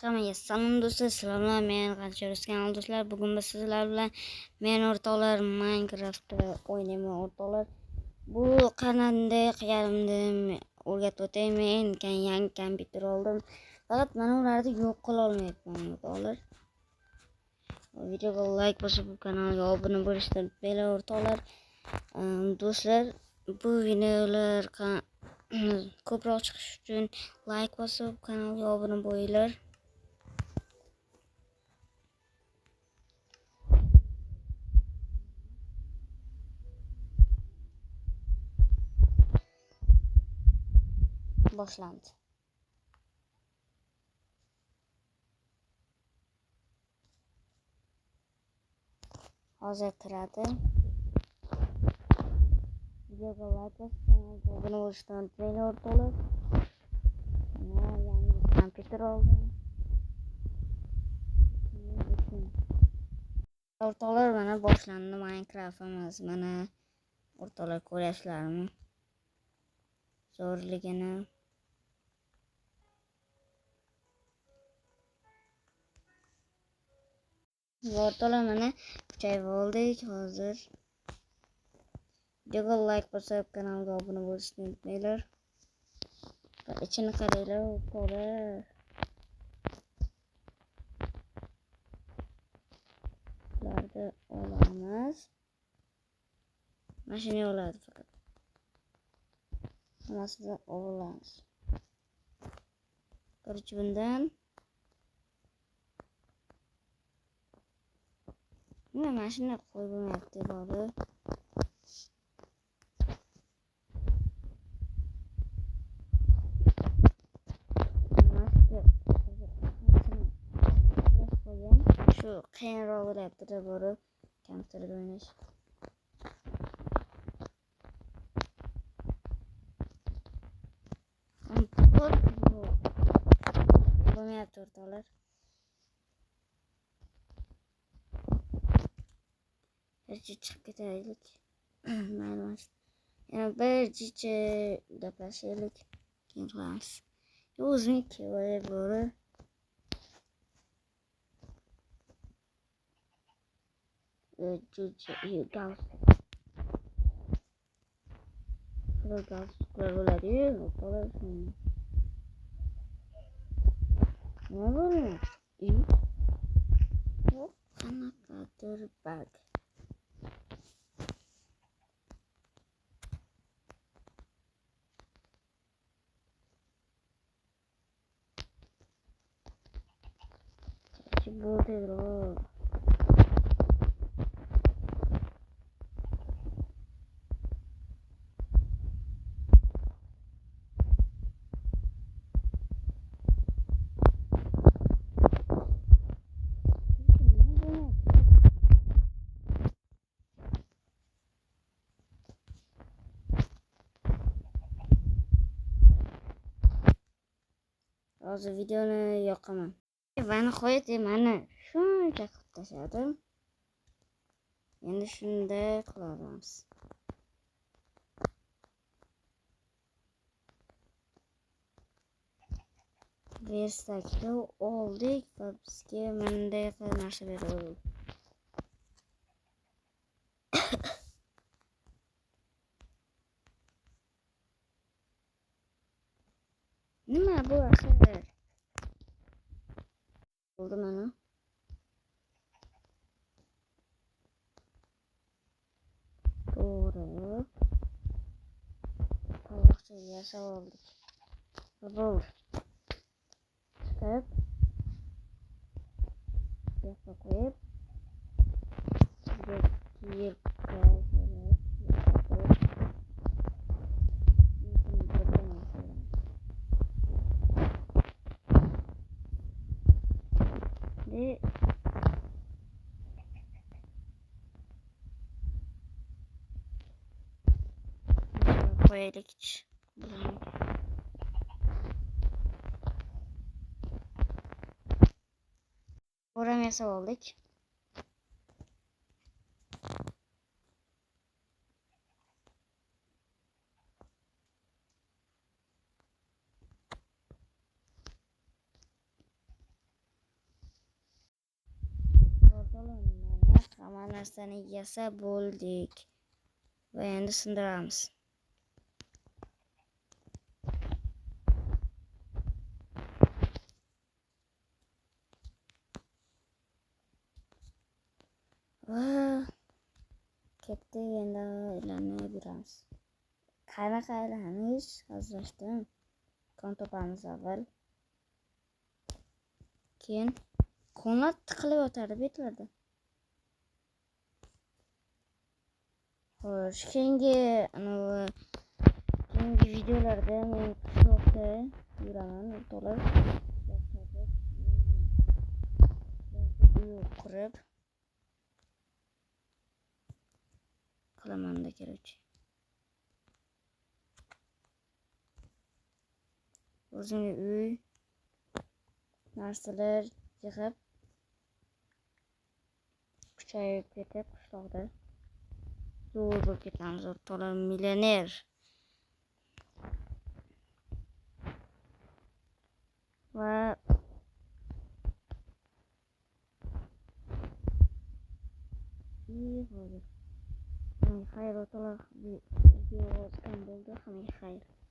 Hammaga salom do'stlar, sizlar bilan men Qancha kanal do'stlar. Bugun biz sizlar bilan men o'rtoqlar Minecraftda o'ynayman o'rtoqlar. Bu qanday qilganimni o'rgatib o'tay. Men yangi kompyuter oldim. Faqat mana ularni yo'q qila olmayapman o'rtoqlar. Videoga like bosib kanalga obuna bo'lishni unutmanglar o'rtoqlar. Do'stlar, bu videolar ko'proq chiqish uchun like bosib kanalga obuna bo'linglar. Boshlandi. Hozir kiradi. Videoga like bosib kanalga obuna bo'lishni unutmanglar o'rtoqlar. Yangi kompyuter oldim. O'rtoqlar, mana boshlandi Minecraftimiz. Mana o'rtoqlar, ko'ryapsizlarmi? Zo'rligini. O'rtoqlar, mana kuchayib oldik hozir. Videoga like bosib kanalga obuna bo'lishni unutmanglar. İçini qaranglar o'rtoqlar. Ularni olamiz. Mashina oladi faqat. Hammasini olamiz. Korchi bundan nima mashina qo'yib bo'lmayapti bari. Shu qiyinroq bo'lyapti-da bari kompyuterda o'ynash. Bo'lmayapti o'rtoqlar. Chiqib ketaylik. Mayli. Yana bir jicha gaplashaylik. Keyin qilamiz. O'zimniki bori. You guys. Bo'ladi-yu, o'rtoqlar. Nima bo'ladi? Qanaqadir bug. Bo'ldi-ro. Hozir videoni yoqaman. Mana qo'ydi, mana shuncha qilib tashladim. Endi shunday qilamiz. Versakni oldik va bizga bunday narsa beradi. Nima bu axir? Oldu mana. Doğru. Tavukça yasal oldik. Bo'ldi. Chiqib. Yoqqa qo'yib. Yer koyaylik. Buram yasab oldik. narsani yasa bo'ldik va endi sindiramiz. Va ketdi, endi aylanib. Qanaqa aylanish? Hazillashdim. Kon topamiz avval. Keyin konlar tiqilib yotardi betlarda. Xo'sh, keyingi videolarda men qishloqda yuraman, o'rtoqlar. Uy qurib qilaman-da kerakchi. O'zimga uy narsalar yig'ib kuchayib ketib qishloqda zo'r bo'lib ketamiz, o'rtoqlar, millioner. Va hozir xayr o'rtoqlar, video yozgan bo'ldi, hammaga xayr.